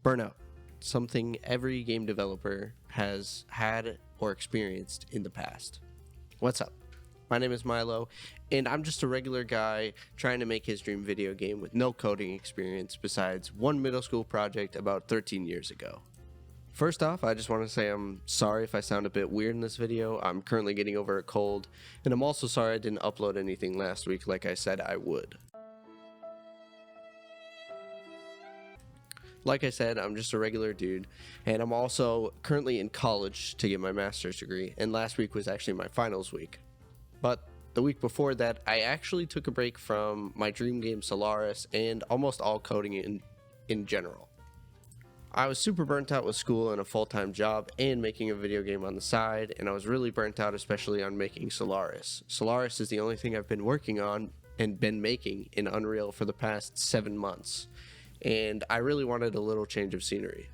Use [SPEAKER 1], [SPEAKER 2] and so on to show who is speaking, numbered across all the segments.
[SPEAKER 1] Burnout, something every game developer has had or experienced in the past. What's up? My name is Milo, and I'm just a regular guy trying to make his dream video game with no coding experience besides one middle school project about 13 years ago. First off, I just want to say I'm sorry if I sound a bit weird in this video. I'm currently getting over a cold, and I'm also sorry I didn't upload anything last week like I said I would. Like I said, I'm just a regular dude, and I'm also currently in college to get my master's degree, and last week was actually my finals week. But the week before that, I actually took a break from my dream game Solaris and almost all coding in general. I was super burnt out with school and a full-time job and making a video game on the side, and I was really burnt out especially on making Solaris. Solaris is the only thing I've been working on and been making in Unreal for the past 7 months. And I really wanted a little change of scenery.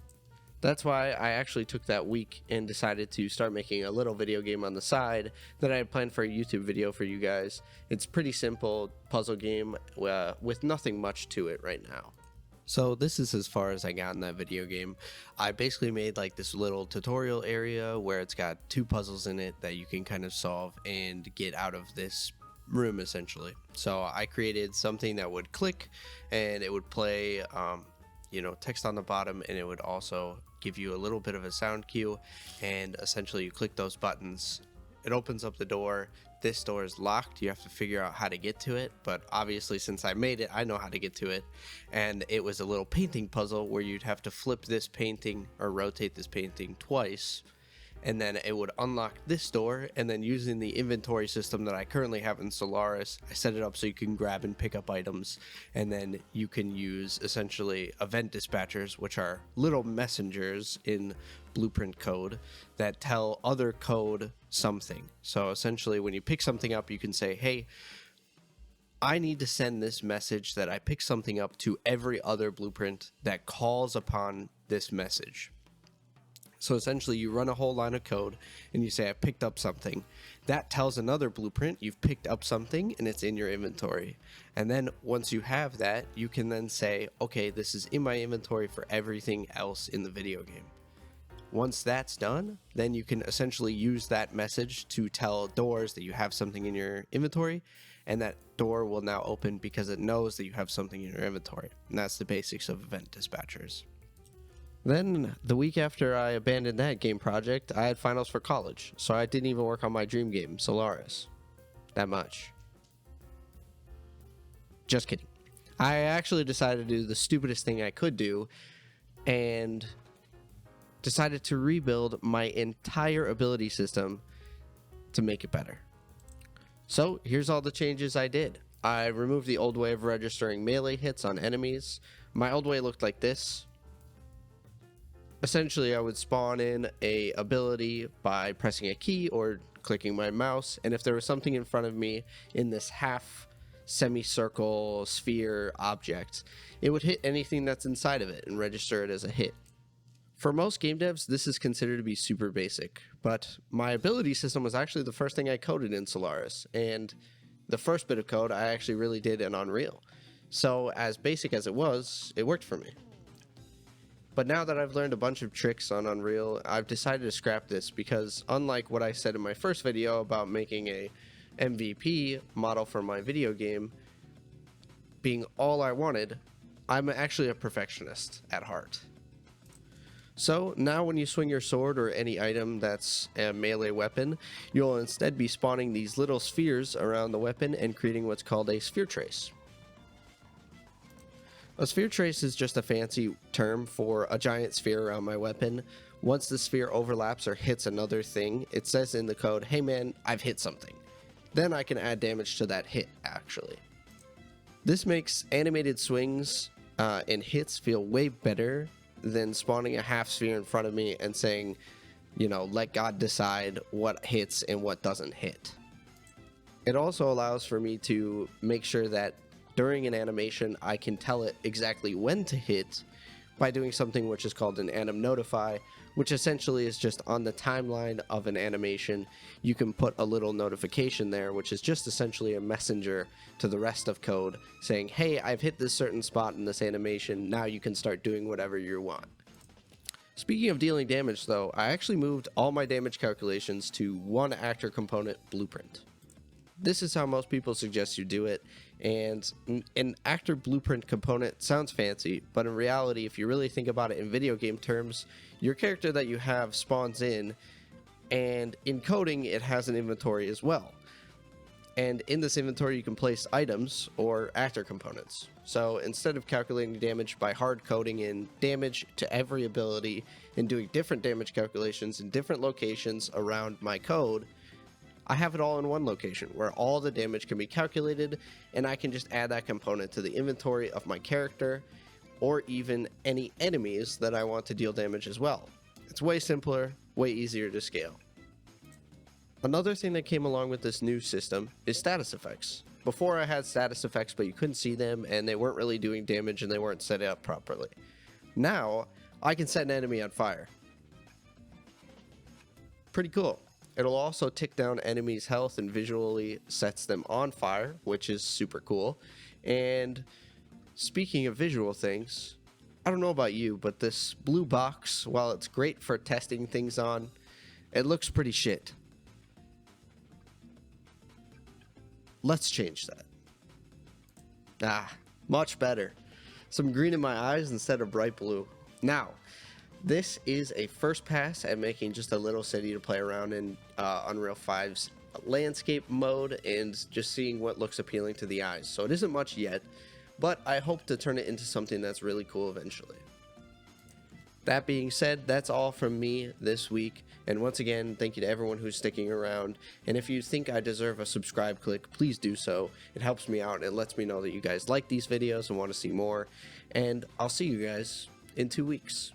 [SPEAKER 1] That's why I actually took that week and decided to start making a little video game on the side that I had planned for a YouTube video for you guys. It's pretty simple puzzle game with nothing much to it right now. So this is as far as I got in that video game. I basically made like this little tutorial area where it's got 2 puzzles in it that you can kind of solve and get out of this room essentially. So I created something that would click and it would play text on the bottom, and it would also give you a little bit of a sound cue, and essentially you click those buttons, it opens up the door. This door is locked, you have to figure out how to get to it, but obviously since I made it, I know how to get to it. And it was a little painting puzzle where you'd have to flip this painting or rotate this painting twice, and then it would unlock this door. And then using the inventory system that I currently have in Solaris, I set it up so you can grab and pick up items, and then you can use essentially event dispatchers, which are little messengers in Blueprint code that tell other code something. So essentially when you pick something up, you can say, hey, I need to send this message that I picked something up to every other Blueprint that calls upon this message. So essentially you run a whole line of code and you say I picked up something. That tells another Blueprint you've picked up something and it's in your inventory. And then once you have that, you can then say, okay, this is in my inventory for everything else in the video game. Once that's done, then you can essentially use that message to tell doors that you have something in your inventory, and that door will now open because it knows that you have something in your inventory. And that's the basics of event dispatchers. Then, the week after I abandoned that game project, I had finals for college, so I didn't even work on my dream game, Solaris. That much. Just kidding. I actually decided to do the stupidest thing I could do, and decided to rebuild my entire ability system to make it better. So, here's all the changes I did. I removed the old way of registering melee hits on enemies. My old way looked like this. Essentially, I would spawn in a ability by pressing a key or clicking my mouse, and if there was something in front of me in this half semicircle sphere object, it would hit anything that's inside of it and register it as a hit. For most game devs, this is considered to be super basic, but my ability system was actually the first thing I coded in Solaris, and the first bit of code I actually really did in Unreal. So as basic as it was, it worked for me. But now that I've learned a bunch of tricks on Unreal, I've decided to scrap this because unlike what I said in my first video about making a MVP model for my video game being all I wanted, I'm actually a perfectionist at heart. So now when you swing your sword or any item that's a melee weapon, you'll instead be spawning these little spheres around the weapon and creating what's called a sphere trace. A sphere trace is just a fancy term for a giant sphere around my weapon. Once the sphere overlaps or hits another thing, it says in the code, hey man, I've hit something. Then I can add damage to that hit, actually. This makes animated swings and hits feel way better than spawning a half sphere in front of me and saying, let God decide what hits and what doesn't hit. It also allows for me to make sure that during an animation, I can tell it exactly when to hit by doing something which is called an anim notify, which essentially is just on the timeline of an animation. You can put a little notification there, which is just essentially a messenger to the rest of code saying, hey, I've hit this certain spot in this animation, now you can start doing whatever you want. Speaking of dealing damage though, I actually moved all my damage calculations to one actor component blueprint. This is how most people suggest you do it, and an actor blueprint component sounds fancy, but in reality, if you really think about it in video game terms, your character that you have spawns in, and in coding it has an inventory as well. And in this inventory you can place items or actor components. So instead of calculating damage by hard coding in damage to every ability and doing different damage calculations in different locations around my code, I have it all in one location where all the damage can be calculated, and I can just add that component to the inventory of my character or even any enemies that I want to deal damage as well. It's way simpler, way easier to scale. Another thing that came along with this new system is status effects. Before I had status effects, but you couldn't see them and they weren't really doing damage and they weren't set up properly. Now, I can set an enemy on fire. Pretty cool. It'll also tick down enemies' health and visually sets them on fire, which is super cool. And speaking of visual things, I don't know about you, but this blue box, while it's great for testing things on, it looks pretty shit. Let's change that. Much better. Some green in my eyes instead of bright blue. Now, this is a first pass at making just a little city to play around in Unreal 5's landscape mode and just seeing what looks appealing to the eyes. So it isn't much yet, but I hope to turn it into something that's really cool eventually. That being said, that's all from me this week. And once again, thank you to everyone who's sticking around. And if you think I deserve a subscribe click, please do so. It helps me out and it lets me know that you guys like these videos and want to see more. And I'll see you guys in 2 weeks.